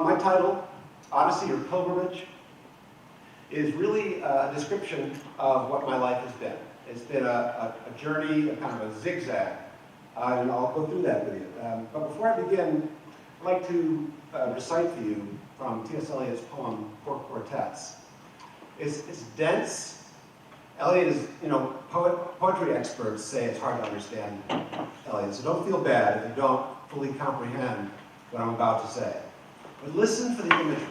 My title, Odyssey or Pilgrimage, is really a description of what my life has been. It's been a journey, a kind of a zigzag, and I'll go through that with you. But before I begin, I'd like to recite for you from T.S. Eliot's poem, Four Quartets. It's dense. Eliot is, poetry experts say it's hard to understand Eliot, so don't feel bad if you don't fully comprehend what I'm about to say. But listen for the imagery.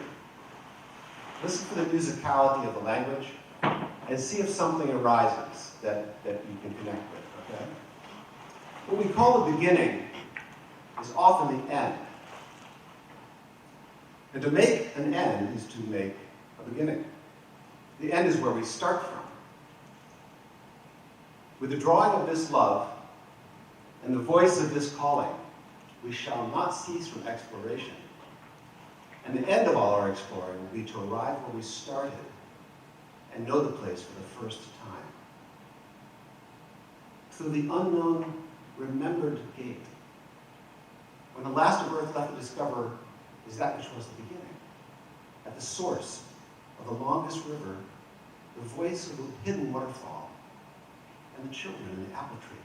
Listen for the musicality of the language, and see if something arises that you can connect with, okay? What we call the beginning is often the end. And to make an end is to make a beginning. The end is where we start from. With the drawing of this love and the voice of this calling, we shall not cease from exploration. And the end of all our exploring will be to arrive where we started and know the place for the first time. Through the unknown, remembered gate. When the last of earth left to discover is that which was the beginning. At the source of the longest river, the voice of the hidden waterfall, and the children in the apple tree.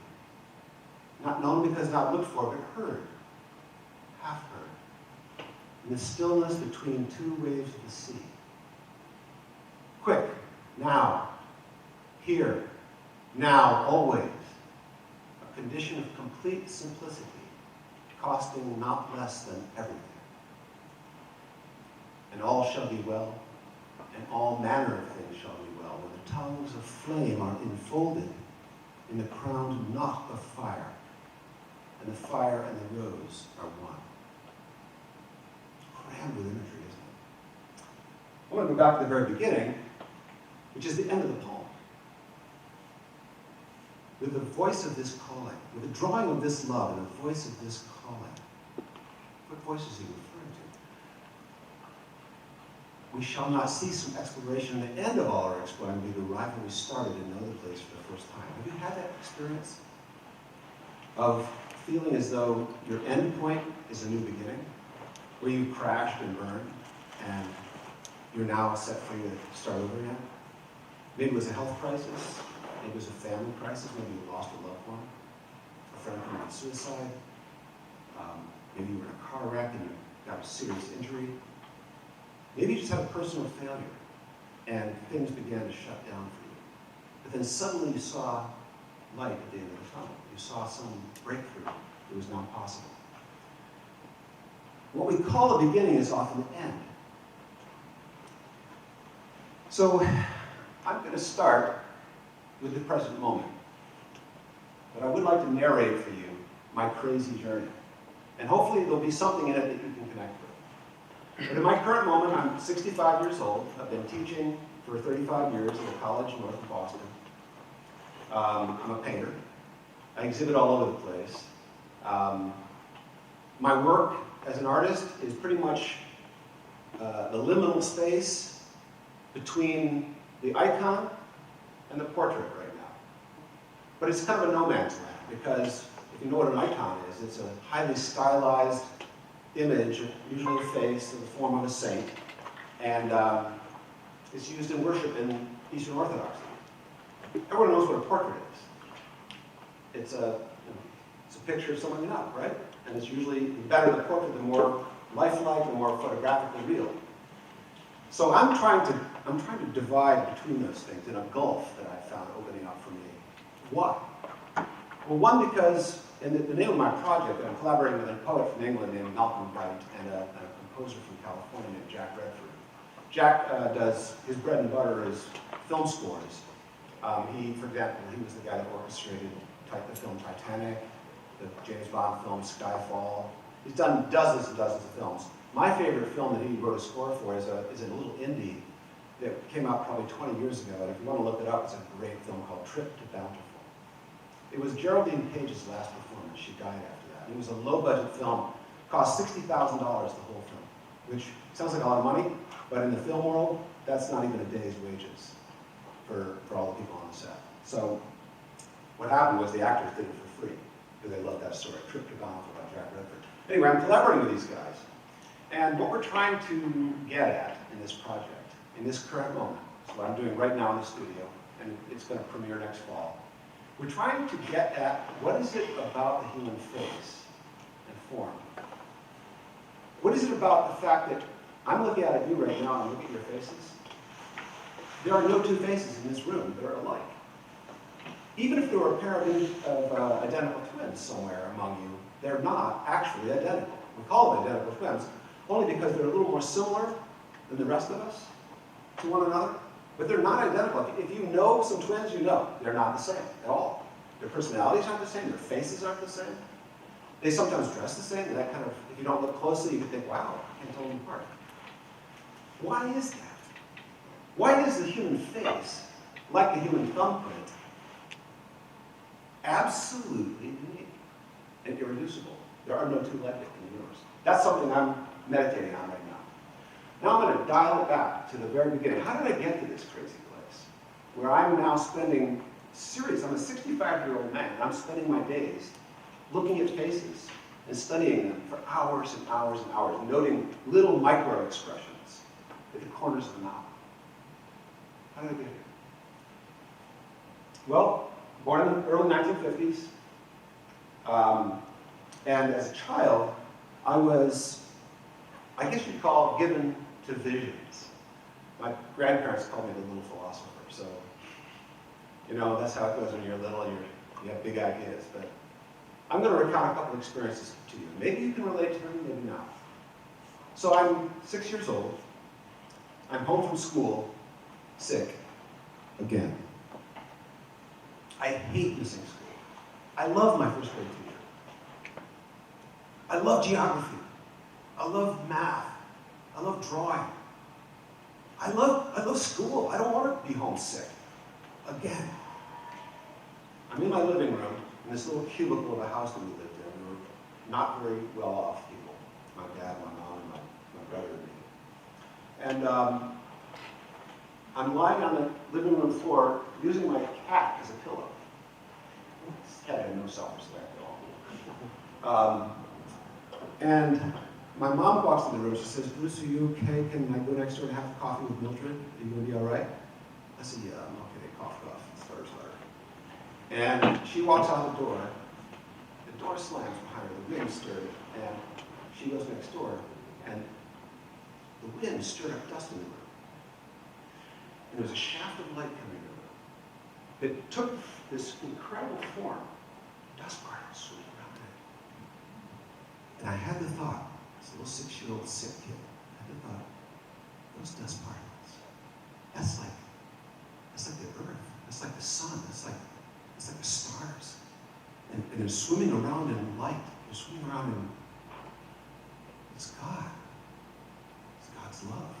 Not known because not looked for, but heard, half heard. In the stillness between two waves of the sea. Quick, now, here, now, always. A condition of complete simplicity, costing not less than everything. And all shall be well, and all manner of things shall be well, when the tongues of flame are enfolded in the crowned knot of fire, and the fire and the rose are one. Crammed with imagery, isn't it? I want to go back to the very beginning, which is the end of the poem. With the voice of this calling, with the drawing of this love and the voice of this calling, what voice is he referring to? We shall not cease from exploration. The end of all our exploring will be to arrive where we started and know the place for the first time. Have you had that experience of feeling as though your end point is a new beginning? Where you crashed and burned, and you're now set free to start over again? Maybe it was a health crisis, maybe it was a family crisis, maybe you lost a loved one, a friend committed suicide, maybe you were in a car wreck and you got a serious injury. Maybe you just had a personal failure, and things began to shut down for you. But then suddenly you saw light at the end of the tunnel. You saw some breakthrough that was now possible. What we call a beginning is often the end. So I'm going to start with the present moment. But I would like to narrate for you my crazy journey. And hopefully there'll be something in it that you can connect with. But in my current moment, I'm 65 years old. I've been teaching for 35 years at a college north of Boston. I'm a painter. I exhibit all over the place. My work as an artist is pretty much the liminal space between the icon and the portrait right now. But it's kind of a no man's land, because if you know what an icon is, it's a highly stylized image, usually a face in the form of a saint, and it's used in worship in Eastern Orthodoxy. Everyone knows what a portrait is. It's a picture of someone you know, right? And it's usually, the better the portrait, the more lifelike, the more photographically real. So I'm trying to divide between those things in a gulf that I found opening up for me. Why? Well, one, because in the name of my project, I'm collaborating with a poet from England named Malcolm Wright and a composer from California named Jack Redford. Jack does, his bread and butter is film scores. For example, he was the guy that orchestrated the film Titanic, the James Bond film Skyfall. He's done dozens and dozens of films. My favorite film that he wrote a score for is a little indie that came out probably 20 years ago, and if you want to look it up, it's a great film called Trip to Bountiful. It was Geraldine Page's last performance. She died after that. It was a low-budget film. Cost $60,000 the whole film, which sounds like a lot of money, but in the film world, that's not even a day's wages for all the people on the set. So what happened was the actors did it for free, because I love that story, Trip to Gonford by Jack Redford. Anyway, I'm collaborating with these guys. And what we're trying to get at in this project, in this current moment, is what I'm doing right now in the studio, and it's going to premiere next fall. We're trying to get at what is it about the human face and form. What is it about the fact that I'm looking at you right now and look at your faces? There are no two faces in this room that are alike. Even if there were a pair of identical twins somewhere among you, they're not actually identical. We call them identical twins only because they're a little more similar than the rest of us to one another. But they're not identical. If you know some twins, you know they're not the same at all. Their personalities aren't the same. Their faces aren't the same. They sometimes dress the same. And that kind of, if you don't look closely, you could think, wow, I can't tell them apart. Why is that? Why is the human face, like the human thumbprint, absolutely unique and irreducible? There are no two like it in the universe. That's something I'm meditating on right now. Now I'm going to dial it back to the very beginning. How did I get to this crazy place? Where I'm now spending I'm a 65-year-old man, and I'm spending my days looking at faces and studying them for hours and hours and hours, noting little micro-expressions at the corners of the mouth. How did I get here? Well, born in the early 1950s, and as a child, I was, I guess you'd call, given to visions. My grandparents called me the little philosopher, so, you know, that's how it goes when you're little, you have big ideas. But I'm going to recount a couple experiences to you. Maybe you can relate to them, maybe not. So I'm 6 years old. I'm home from school, sick, again. I hate missing school. I love my first grade teacher. I love geography. I love math. I love drawing. I love school. I don't want to be homesick. Again. I'm in my living room, in this little cubicle of a house that we lived in. We were not very well off people. My dad, my mom, and my brother and me. And I'm lying on the living room floor using my cat as a pillow. This cat had no self-respect at all. And my mom walks in the room. She says, "Bruce, are you okay? Can I go next door and have coffee with Mildred? Are you going to be all right?" I said, "Yeah, I'm okay." Cough. Stutter. And she walks out the door. The door slams behind her. The wind stirred. And she goes next door. And the wind stirred up dust in the room. And there was a shaft of light coming in the room that took this incredible form. Dust particles swimming around it. And I had the thought, this little 6-year-old sick kid, I had the thought, those dust particles, that's like the earth, that's like the sun, that's like the stars. And they're swimming around in light, they're swimming around in, it's God. It's God's love.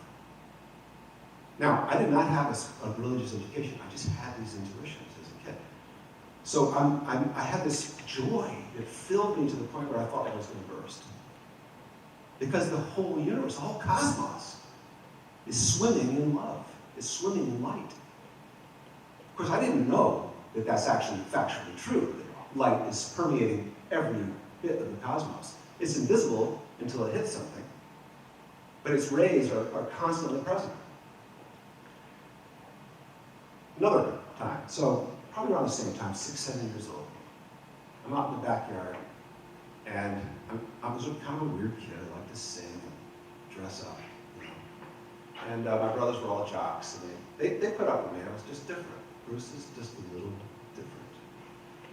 Now, I did not have a religious education, I just had these intuitions as a kid. So I had this joy that filled me to the point where I thought I was going to burst. Because the whole universe, the whole cosmos, is swimming in love, is swimming in light. Of course, I didn't know that that's actually factually true, that light is permeating every bit of the cosmos. It's invisible until it hits something, but its rays are constantly present. Another time, so probably around the same time, 6, 7 years old, I'm out in the backyard, and I was kind of a weird kid. I liked to sing and dress up, you know. And my brothers were all jocks, and they put up with me. I was just different. Bruce is just a little different.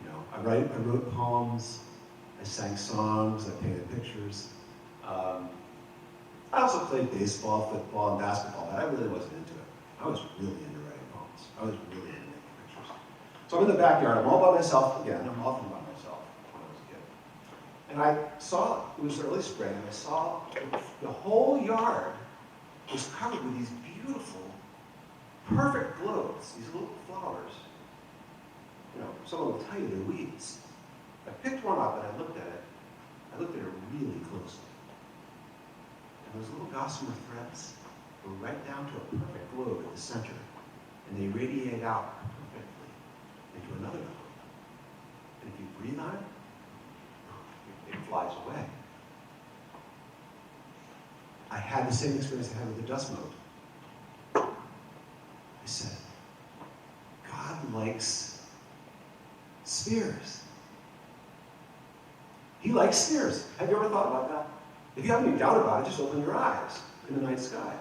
You know, I wrote poems, I sang songs, I painted pictures. I also played baseball, football, and basketball, but I really wasn't into it. I was really into writing poems. I was really into making pictures. So I'm in the backyard, I'm all by myself again. I'm often by myself when I was a kid. And I saw, it was early spring, and I saw the whole yard was covered with these beautiful, perfect globes, these little flowers. You know, someone will tell you they're weeds. I picked one up and I looked at it. I looked at it really closely. And those little gossamer threads go right down to a perfect globe at the center. And they radiate out perfectly into another globe. And if you breathe on it, flies away. I had the same experience I had with the dust mote. I said, God likes spheres. He likes spheres. Have you ever thought about that? If you have any doubt about it, just open your eyes in the night sky.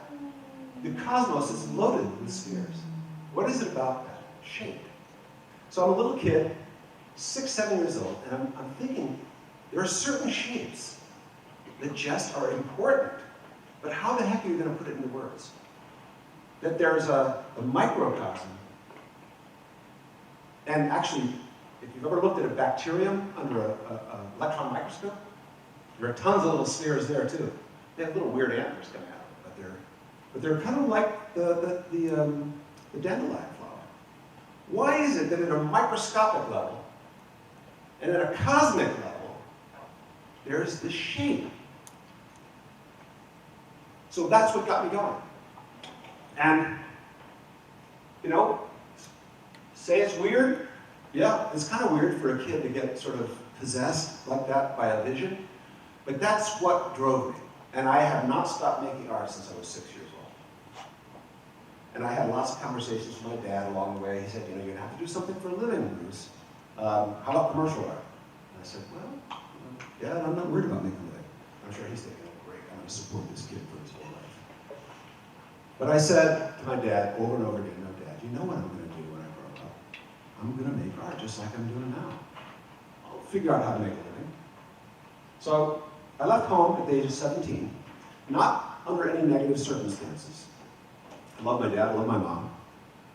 The cosmos is loaded with spheres. What is it about that shape? So I'm a little kid, 6, 7 years old, and I'm thinking, there are certain shapes that just are important. But how the heck are you going to put it into words? That there's a microcosm. And actually, if you've ever looked at a bacterium under an electron microscope, there are tons of little spheres there too. They have little weird antlers coming out of them, but they're kind of like the dandelion flower. Why is it that at a microscopic level and at a cosmic level, there's this shape? So that's what got me going. And, you know, say it's weird. Yeah, it's kind of weird for a kid to get sort of possessed like that by a vision. But that's what drove me. And I have not stopped making art since I was 6 years old. And I had lots of conversations with my dad along the way. He said, you know, you're going to have to do something for a living, Bruce. How about commercial art? And I said, well, yeah, I'm not worried about making a living. I'm sure he's thinking, oh, great, I'm going to support this kid for his whole life. But I said to my dad over and over again, no, Dad, you know what I'm going to do when I grow up? I'm going to make art just like I'm doing now. I'll figure out how to make a living. So I left home at the age of 17, not under any negative circumstances. I love my dad, I love my mom.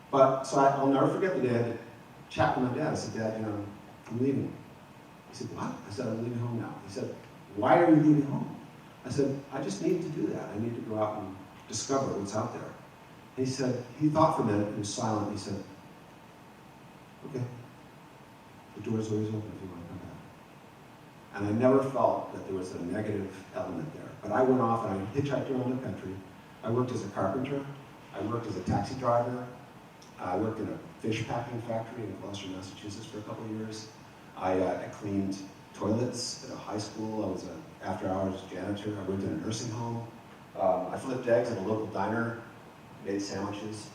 But, so I'll never forget the day I chat with my dad. I said, Dad, you know, I'm leaving. He said, what? I said, I'm leaving home now. He said, why are you leaving home? I said, I just need to do that. I need to go out and discover what's out there. And he said, he thought for a minute, he was silent. He said, okay, the door's always open if you want to come back. And I never felt that there was a negative element there. But I went off and I hitchhiked around the country. I worked as a carpenter. I worked as a taxi driver. I worked in a fish packing factory in Gloucester, Massachusetts for a couple of years. I cleaned toilets at a high school. I was an after-hours janitor. I worked in a nursing home. I flipped eggs at a local diner, made sandwiches.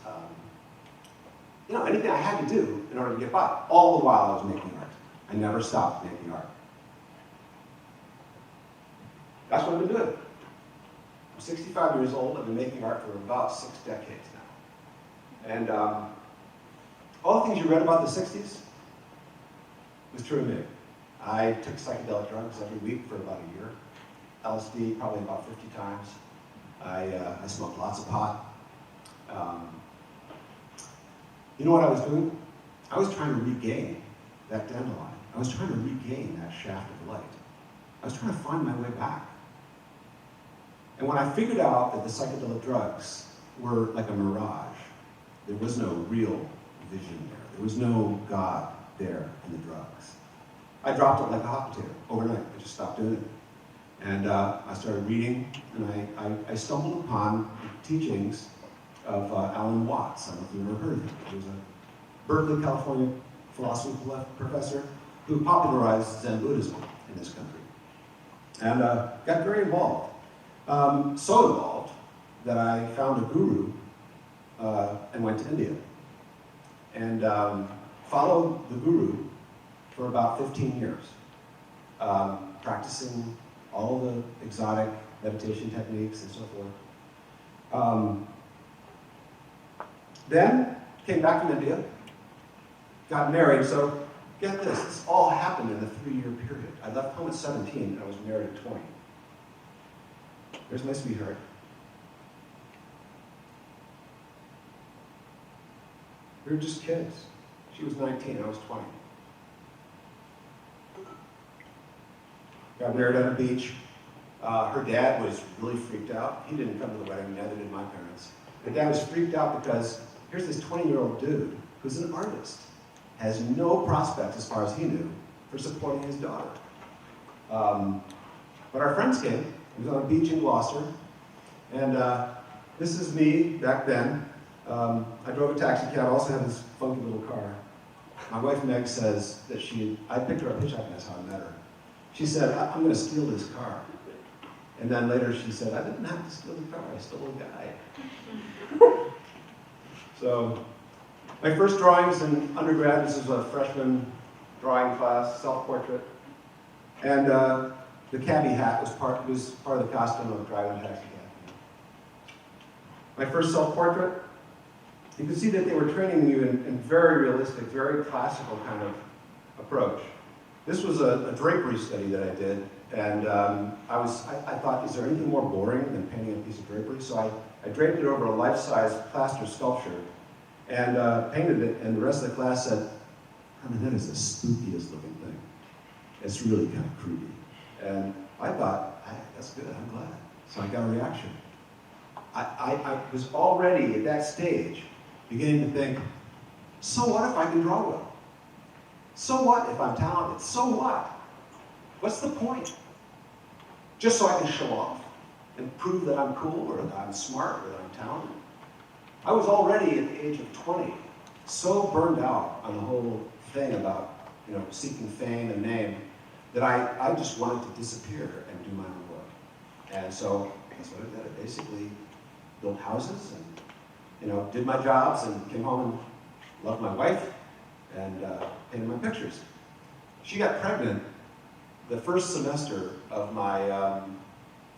You know, anything I had to do in order to get by, all the while I was making art. I never stopped making art. That's what I've been doing. I'm 65 years old. I've been making art for about 6 decades now. And all the things you read about the 60s was true of me. I took psychedelic drugs every week for about a year. LSD probably about 50 times. I smoked lots of pot. You know what I was doing? I was trying to regain that dandelion. I was trying to regain that shaft of light. I was trying to find my way back. And when I figured out that the psychedelic drugs were like a mirage, there was no real vision there. There was no God there in the drugs. I dropped it like a hot potato overnight. I just stopped doing it. And I started reading, and I stumbled upon the teachings of Alan Watts. I don't know if you've ever heard of him. He was a Berkeley, California philosophy professor who popularized Zen Buddhism in this country. And got very involved. So involved that I found a guru and went to India. And followed the guru for about 15 years, practicing all the exotic meditation techniques and so forth. Then came back from India, got married. So get this all happened in a 3-year period. I left home at 17 and I was married at 20. There's my sweetheart. We were just kids. She was 19, I was 20. Got married on a beach. Her dad was really freaked out. He didn't come to the wedding, neither did my parents. Her dad was freaked out because here's this 20-year-old dude who's an artist, has no prospects, as far as he knew, for supporting his daughter. But our friends came. It was on a beach in Gloucester. And this is me back then. I drove a taxi cab. I also had this funky little car. My wife Meg says that I picked her up hitchhiking, that's how I met her. She said, I'm going to steal this car. And then later she said, I didn't have to steal the car, I stole a guy. So, my first drawings in undergrad, this was a freshman drawing class, self-portrait. And the cabbie hat was part of the costume of driving a taxi cab. My first self-portrait, you can see that they were training you in very realistic, very classical kind of approach. This was a drapery study that I did, and I thought, is there anything more boring than painting a piece of drapery? So I draped it over a life-size plaster sculpture and painted it, and the rest of the class said, Herman, that is the spookiest looking thing. It's really kind of creepy. And I thought, that's good, I'm glad. So I got a reaction. I was already at that stage beginning to think, so what if I can draw well? So what if I'm talented? So what? What's the point? Just so I can show off and prove that I'm cool or that I'm smart or that I'm talented. I was already at the age of 20 so burned out on the whole thing about seeking fame and name that I just wanted to disappear and do my own work. And so that's what I did. I basically built houses and did my jobs and came home and loved my wife and painted my pictures. She got pregnant the first semester of my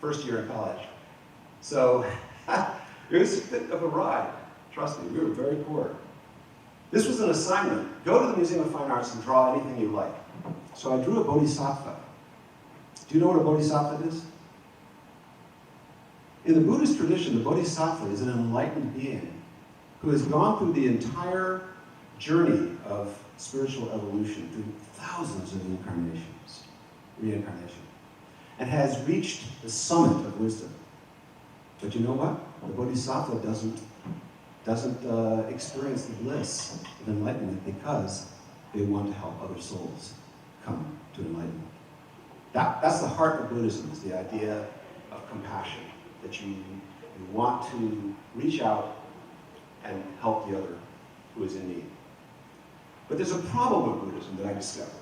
first year in college. So it was a bit of a ride. Trust me, we were very poor. This was an assignment. Go to the Museum of Fine Arts and draw anything you like. So I drew a bodhisattva. Do you know what a bodhisattva is? In the Buddhist tradition, the bodhisattva is an enlightened being who has gone through the entire journey of spiritual evolution through thousands of reincarnation, and has reached the summit of wisdom. But you know what? The bodhisattva doesn't experience the bliss of enlightenment because they want to help other souls come to enlightenment. That's the heart of Buddhism, is the idea of compassion, that you want to reach out and help the other who is in need. But there's a problem with Buddhism that I discovered.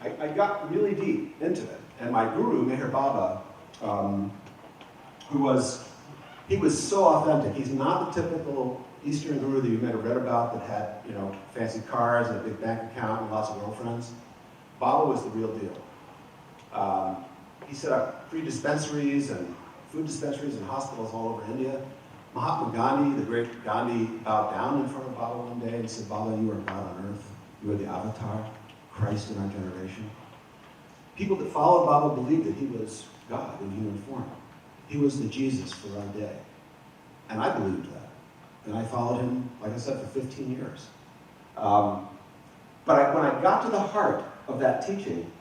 I got really deep into it, and my guru, Meher Baba, he was so authentic. He's not the typical Eastern guru that you might have read about that had, fancy cars and a big bank account and lots of girlfriends. Baba was the real deal. He set up free dispensaries and food dispensaries and hospitals all over India. Mahatma Gandhi, the great Gandhi, bowed down in front of Baba one day and said, Baba, you are God on earth. You are the avatar, Christ in our generation. People that followed Baba believed that he was God in human form. He was the Jesus for our day. And I believed that. And I followed him, like I said, for 15 years. But when I got to the heart of that teaching,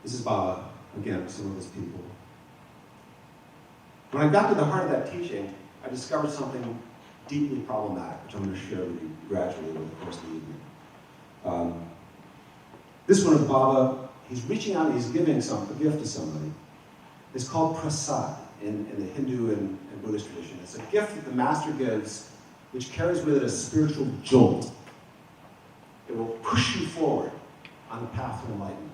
this is Baba, again, some of his people. When I got to the heart of that teaching, I discovered something deeply problematic, which I'm going to share with you gradually over the course of the evening. This one is Baba. He's reaching out and he's giving a gift to somebody. It's called prasad in the Hindu and Buddhist tradition. It's a gift that the master gives, which carries with it a spiritual jolt. It will push you forward on the path to enlightenment.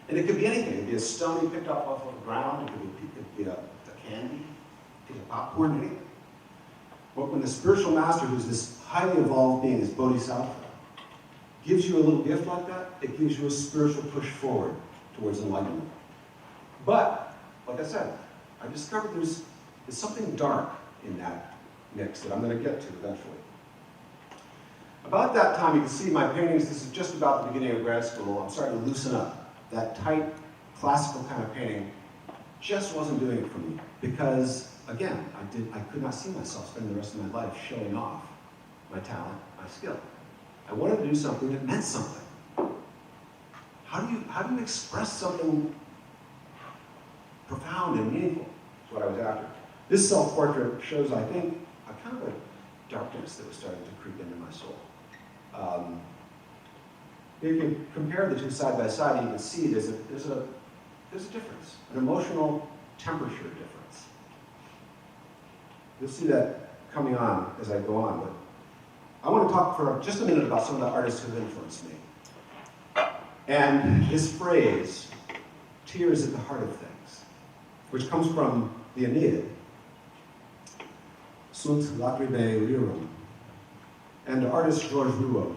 And it could be anything. It could be a stone you picked up off of the ground. It could be a candy, it could be popcorn, anything. But when the spiritual master, who's this highly evolved being, this bodhisattva, gives you a little gift like that, it gives you a spiritual push forward towards enlightenment. But, like I said, I discovered there's something dark in that mix that I'm going to get to eventually. About that time, you can see my paintings, this is just about the beginning of grad school, I'm starting to loosen up. That tight, classical kind of painting just wasn't doing it for me. Because, again, I could not see myself spending the rest of my life showing off my talent, my skill. I wanted to do something that meant something. How do you express something profound and meaningful? That's what I was after. This self-portrait shows, I think, a kind of a darkness that was starting to creep into my soul. You can compare the two side by side, and you can see there's a difference, an emotional temperature difference. You'll see that coming on as I go on, but I want to talk for just a minute about some of the artists who've influenced me. And this phrase, tears at the heart of things, which comes from the Aeneid, sunt lacrimae rerum. And artist Georges Rouault,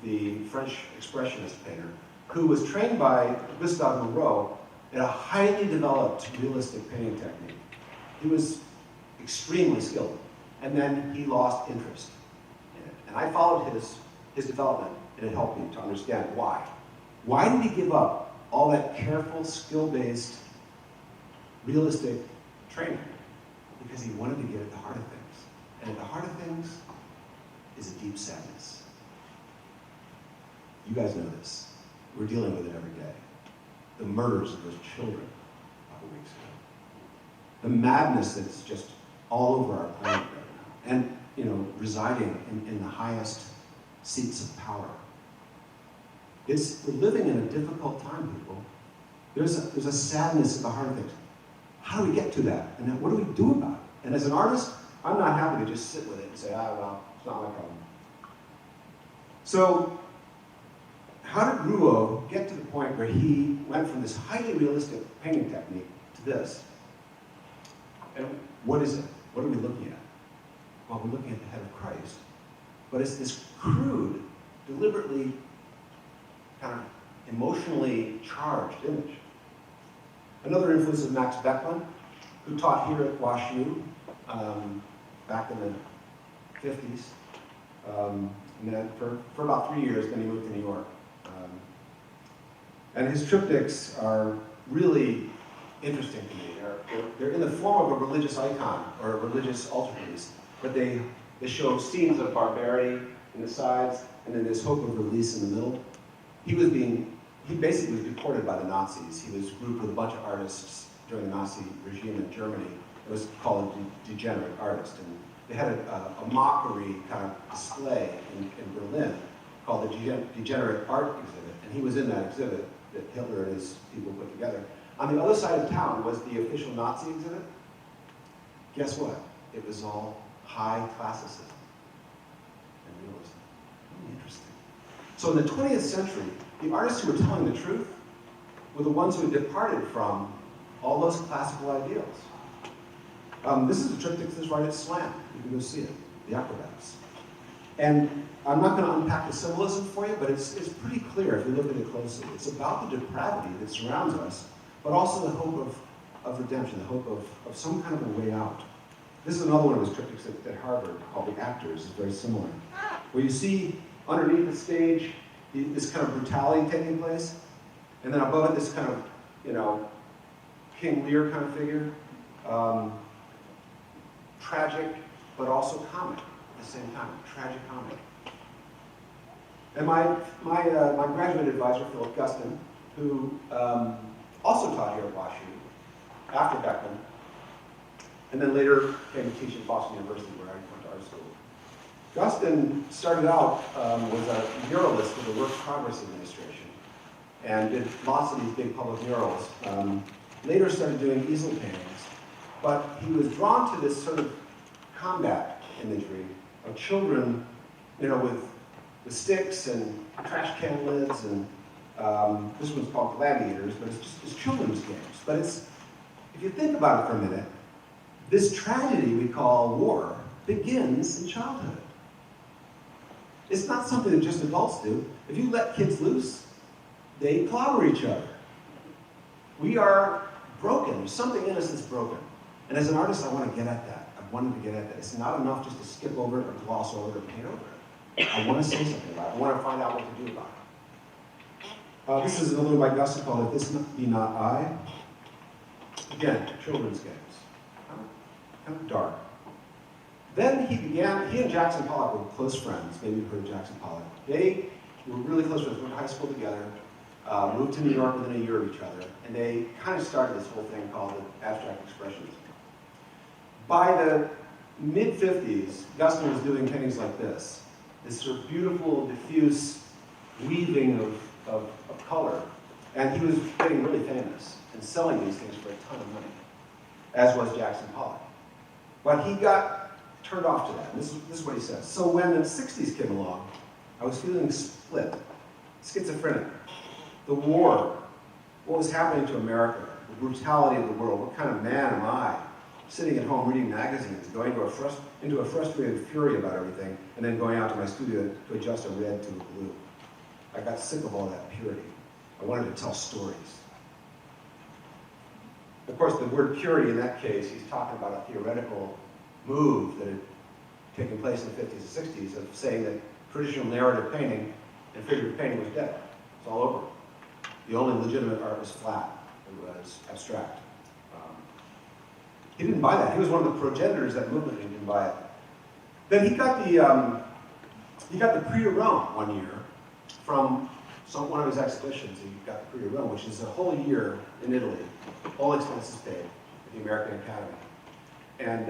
the French expressionist painter, who was trained by Gustave Moreau in a highly developed realistic painting technique. He was extremely skilled, and then he lost interest in it. And I followed his development, and it helped me to understand why. Why did he give up all that careful, skill-based, realistic training? Because he wanted to get at the heart of things. And at the heart of things is a deep sadness. You guys know this. We're dealing with it every day. The murders of those children a couple weeks ago. The madness that's just all over our planet right now. And, residing in the highest seats of power. We're living in a difficult time, people. There's a sadness at the heart of things. How do we get to that? And then what do we do about it? And as an artist, I'm not happy to just sit with it and say, well, it's not my problem. So, how did Rouault get to the point where he went from this highly realistic painting technique to this? And what is it? What are we looking at? Well, we're looking at the head of Christ. But it's this crude, deliberately kind of emotionally charged image. Another influence is Max Beckmann, who taught here at WashU back in the 50s. And then for about 3 years, then he moved to New York. And his triptychs are really interesting to me. They're in the form of a religious icon or a religious altarpiece, but they show scenes of barbarity in the sides, and then this hope of release in the middle. He basically was deported by the Nazis. He was grouped with a bunch of artists during the Nazi regime in Germany. It was called a degenerate artist. And they had a mockery kind of display in Berlin called the Degenerate Art Exhibit. And he was in that exhibit that Hitler and his people put together. On the other side of town was the official Nazi exhibit. Guess what? It was all high classicism and realism. Really interesting. So in the 20th century, the artists who were telling the truth were the ones who had departed from all those classical ideals. This is a triptych that's right at Slam. You can go see it, the Acrobats. And I'm not going to unpack the symbolism for you, but it's pretty clear if you look at it closely. It's about the depravity that surrounds us, but also the hope of redemption, the hope of some kind of a way out. This is another one of those triptychs at Harvard called The Actors. It's very similar. Where you see underneath the stage this kind of brutality taking place, and then above it this kind of, King Lear kind of figure. Tragic, but also comic at the same time. Tragic comic. And my graduate advisor, Philip Guston, who also taught here at WashU after Beckman, and then later came to teach at Boston University, where I went to art school. Guston started out was a muralist for the Works Progress Administration, and did lots of these big public murals. Later started doing easel paintings, but he was drawn to this sort of combat imagery of children, with sticks and trash can lids, and this one's called Gladiators, but it's children's games. But if you think about it for a minute, this tragedy we call war begins in childhood. It's not something that just adults do. If you let kids loose, they clobber each other. We are broken. There's something in us that's broken. And as an artist, I want to get at that. I wanted to get at that. It's not enough just to skip over it or gloss over it or paint over it. I want to say something about it. I want to find out what to do about it. This is another by Guston called If This Be Not I. Again, children's games. Kind of dark. Then he and Jackson Pollock were close friends. Maybe you've heard of Jackson Pollock. They were really close friends. Went to high school together, moved to New York within a year of each other, and they kind of started this whole thing called the abstract expressionism. By the mid-50s, Guston was doing paintings like this sort of beautiful, diffuse weaving of color, and he was getting really famous and selling these things for a ton of money, as was Jackson Pollock. But he got turned off to that. And this is what he says. So when the 60s came along, I was feeling split, schizophrenic. the war, what was happening to America, the brutality of the world. What kind of man am I? Sitting at home reading magazines, going into a frustrated fury about everything, and then going out to my studio to adjust a red to a blue. I got sick of all that purity. I wanted to tell stories. Of course, the word purity in that case, he's talking about a theoretical move that had taken place in the 50s and 60s of saying that traditional narrative painting and figurative painting was dead. It's all over. The only legitimate art was flat. It was abstract. He didn't buy that. He was one of the progenitors of that movement, and he didn't buy it. Then he got the Prix de Rome one year from one of his exhibitions. He got the Prix de Rome, which is a whole year in Italy, all expenses paid at the American Academy. And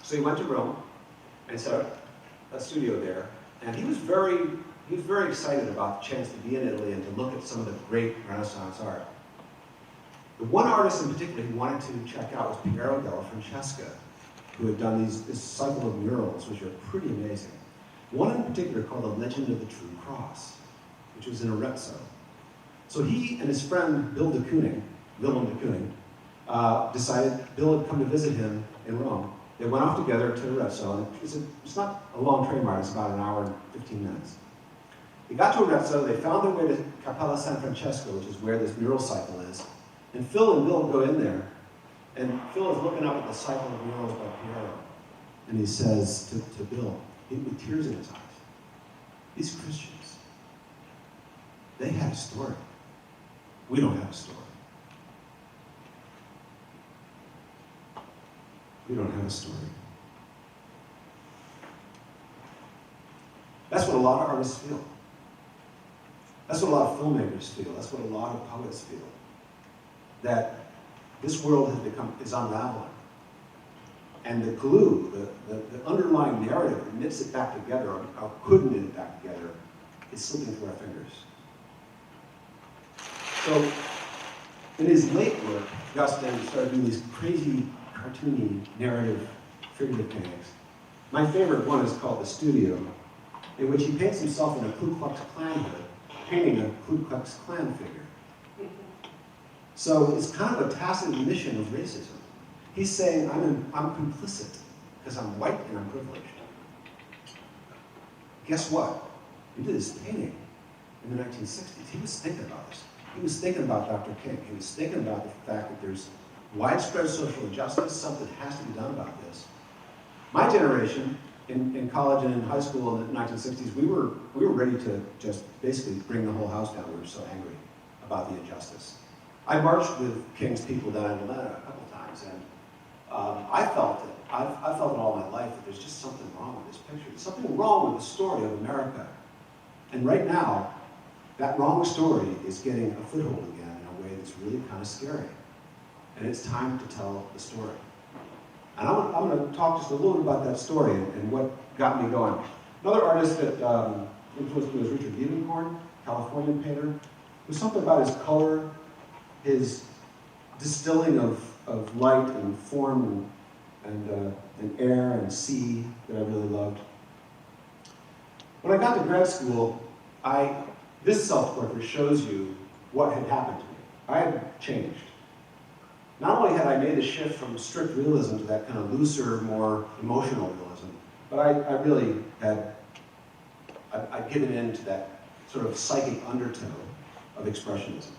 so he went to Rome and set up a studio there. And he was very excited about the chance to be in Italy and to look at some of the great Renaissance art. The one artist in particular he wanted to check out was Piero della Francesca, who had done this cycle of murals, which are pretty amazing. One in particular called The Legend of the True Cross, which was in Arezzo. So he and his friend Willem de Kooning, decided Bill had come to visit him in Rome. They went off together to Arezzo, and it's not a long train ride, it's about an hour and 15 minutes. They got to Arezzo, they found their way to Cappella San Francesco, which is where this mural cycle is. And Phil and Bill go in there, and Phil is looking up at the cycle of murals by Piero. And he says to Bill, with tears in his eyes, these Christians, they had a story. We don't have a story. We don't have a story. That's what a lot of artists feel. That's what a lot of filmmakers feel. That's what a lot of poets feel. That this world is unraveling. And the glue, the underlying narrative that knits it back together, or could knit it back together, is slipping through our fingers. So, in his late work, Gustin started doing these crazy, cartoony, narrative, figurative paintings. My favorite one is called The Studio, in which he paints himself in a Ku Klux Klan hood, painting a Ku Klux Klan figure. So it's kind of a tacit admission of racism. He's saying, I'm complicit because I'm white and I'm privileged. Guess what? He did his painting in the 1960s. He was thinking about this. He was thinking about Dr. King. He was thinking about the fact that there's widespread social injustice, something has to be done about this. My generation, in college and in high school in the 1960s, we were ready to just basically bring the whole house down. We were so angry about the injustice. I marched with King's people down in Atlanta a couple times, and I felt it. I've felt it all my life that there's just something wrong with this picture. There's something wrong with the story of America. And right now, that wrong story is getting a foothold again in a way that's really kind of scary. And it's time to tell the story. And I'm going to talk just a little bit about that story and what got me going. Another artist that influenced me was Richard Liebenkorn, Californian painter. There's something about his color, his distilling of light and form and air and sea that I really loved. When I got to grad school, this self-portrait shows you what had happened to me. I had changed. Not only had I made the shift from strict realism to that kind of looser, more emotional realism, but I really had I'd given in to that sort of psychic undertow of expressionism.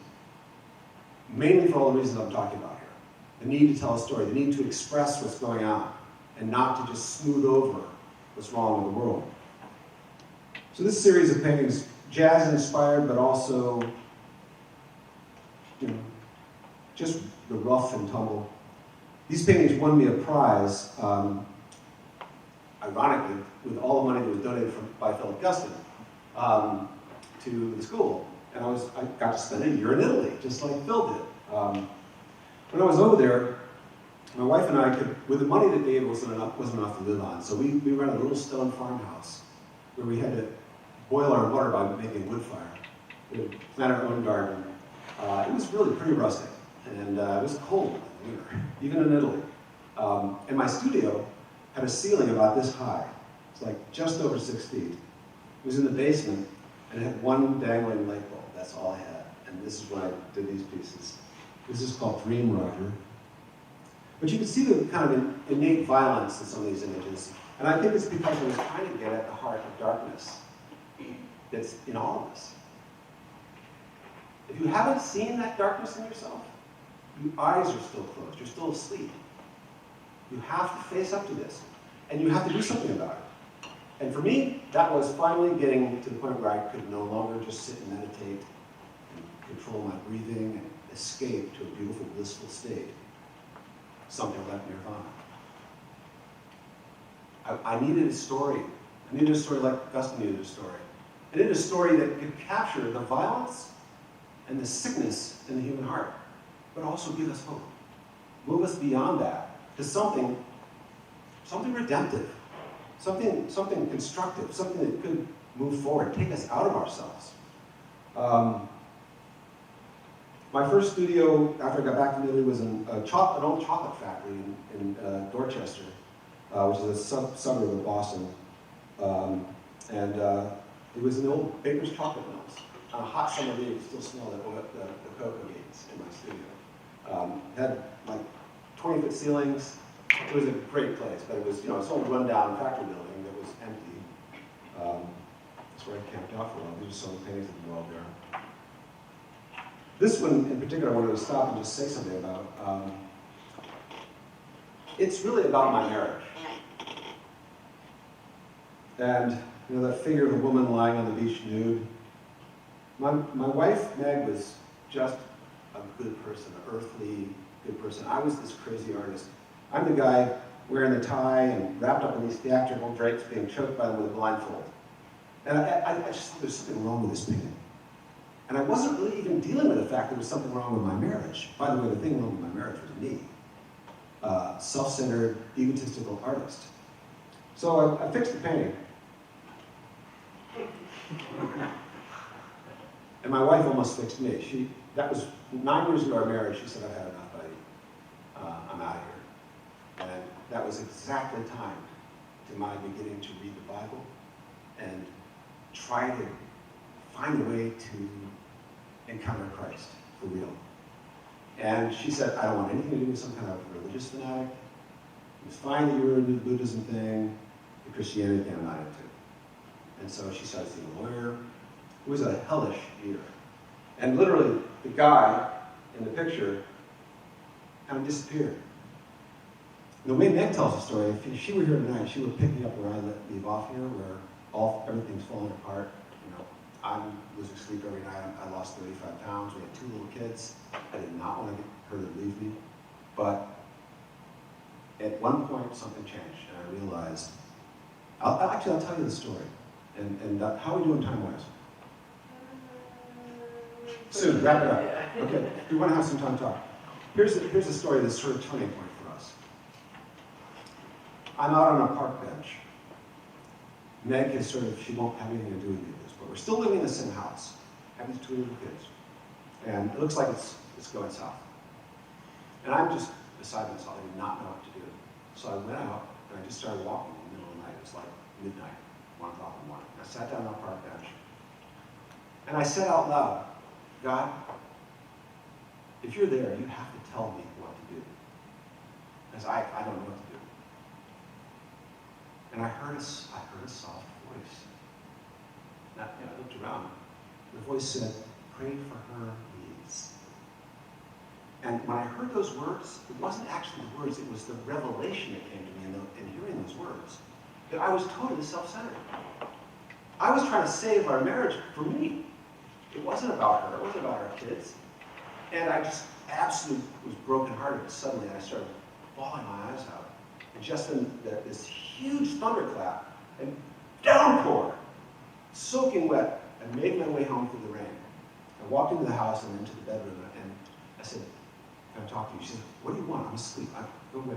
Mainly for all the reasons I'm talking about here. The need to tell a story, the need to express what's going on, and not to just smooth over what's wrong with the world. So this series of paintings, jazz-inspired, but also, just the rough and tumble. These paintings won me a prize, ironically, with all the money that was donated by Philip Gustin to the school. And I got to spend a year in Italy, just like Phil did. When I was over there, my wife and I with the money that they gave wasn't enough to live on. So we rented a little stone farmhouse where we had to boil our water by making a wood fire. We would plant our own garden. It was really pretty rustic, and it was cold in the winter, even in Italy. And my studio had a ceiling about this high. It's like just over 6 feet. It was in the basement, and it had one dangling light bulb. That's all I had. this is when I did these pieces. This is called Dream Rider. But you can see the kind of innate violence in some of these images. And I think it's because I was trying to get at the heart of darkness that's in all of us. If you haven't seen that darkness in yourself, your eyes are still closed, you're still asleep. You have to face up to this, and you have to do something about it. And for me, that was finally getting to the point where I could no longer just sit and meditate and control my breathing and escape to a beautiful, blissful state. Something like nirvana. I needed a story. I needed a story like Gus needed a story. I needed a story that could capture the violence and the sickness in the human heart, but also give us hope. Move us beyond that to something redemptive, something constructive, something that could move forward, take us out of ourselves. My first studio, after I got back from Italy, was in an old chocolate factory in Dorchester, which is a suburb of Boston. It was in the old baker's chocolate mills. On a hot summer day, you could still smell the cocoa beans in my studio. It had like 20-foot ceilings. It was a great place, but it was, it's an old run-down factory building that was empty. That's where I camped out for a while. These are some of the paintings of the world there. This one in particular, I wanted to stop and just say something about. It's really about my marriage. And that figure of a woman lying on the beach nude. My wife, Meg, was just a good person, an earthly good person. I was this crazy artist. I'm the guy wearing the tie and wrapped up in these theatrical drapes being choked by them with a blindfold. And I just thought there's something wrong with this painting. And I wasn't really even dealing with the fact there was something wrong with my marriage. By the way, the thing wrong with my marriage was me. Self-centered, egotistical artist. So I fixed the painting. And my wife almost fixed me. That was 9 years into our marriage. She said, I've had enough, buddy. I'm out of here. And that was exactly timed to my beginning to read the Bible and try to find a way to encounter Christ for real. And she said, I don't want anything to do with some kind of religious fanatic. It was fine that you were into the Buddhism thing, the Christianity thing I'm not into. And so she started seeing a lawyer. It was a hellish year. And literally, the guy in the picture kind of disappeared. And the way Meg tells the story, if she were here tonight, she would pick me up where I leave off here, where everything's falling apart. I'm losing sleep every night. I lost 35 pounds. We had 2 little kids. I did not want to get her to leave me. But at one point, something changed, and I realized, I'll tell you the story. And how are we doing time-wise? Soon, wrap it up. Okay, we want to have some time to talk. Here's a story that's sort of turning point for us. I'm out on a park bench. Meg is she won't have anything to do with me. But we're still living in the same house, have these 2 little kids. And it looks like it's going south. And I'm just beside myself, I did not know what to do. So I went out and I just started walking in the middle of the night. It was like midnight, 1 o'clock in the morning. I sat down on a park bench. And I said out loud, God, if you're there, you have to tell me what to do. Because I don't know what to do. And I heard a soft voice. I looked around. The voice said, pray for her needs. And when I heard those words, it wasn't actually the words, it was the revelation that came to me in hearing those words. That I was totally self-centered. I was trying to save our marriage for me. It wasn't about her, it wasn't about our kids. And I just absolutely was brokenhearted suddenly, and I started bawling my eyes out. And just then, this huge thunderclap and downpour, soaking wet, I made my way home through the rain. I walked into the house and into the bedroom, and I said, can I talk to you? She said, what do you want? I'm asleep. Go away.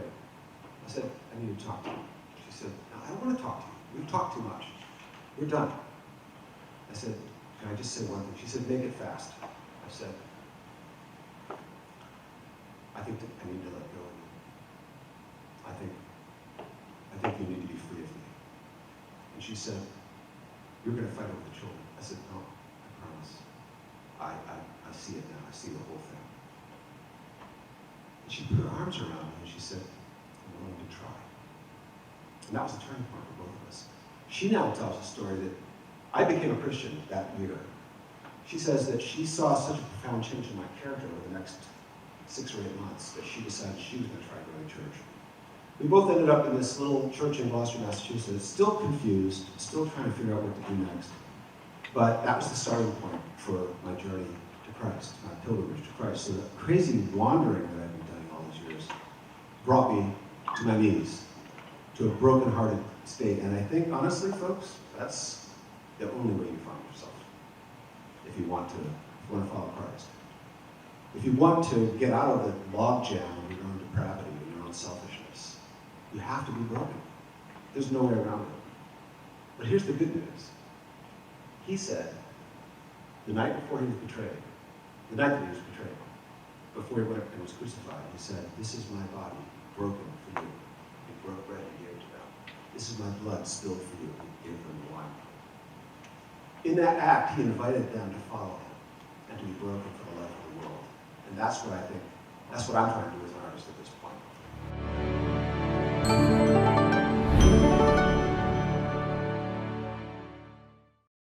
I said, I need to talk to you. She said, no, I don't want to talk to you. We've talked too much. We're done. I said, can I just say one thing? She said, make it fast. I said, I think that I need to let go of you. I think you need to be free of me. And she said, you're going to fight over the children. I said, no, I promise. I see it now, I see the whole thing. And she put her arms around me and she said, I'm willing to try. And that was the turning point for both of us. She now tells a story that I became a Christian that year. She says that she saw such a profound change in my character over the next 6 or 8 months that she decided she was going to try going to church. We both ended up in this little church in Gloucester, Massachusetts, still confused, still trying to figure out what to do next. But that was the starting point for my journey to Christ, my pilgrimage to Christ. So the crazy wandering that I've been doing all these years brought me to my knees, to a broken-hearted state. And I think, honestly, folks, that's the only way you find yourself if you want to follow Christ. If you want to get out of the logjam of your own depravity and your own selfishness, you have to be broken. There's no way around it. But here's the good news. He said, the night before he was betrayed, the night that he was betrayed, before he went and was crucified, he said, this is my body broken for you. He broke bread and gave it to them. This is my blood spilled for you. He gave them the wine. In that act, he invited them to follow him and to be broken for the life of the world. And that's what I'm trying to do as an artist at this point.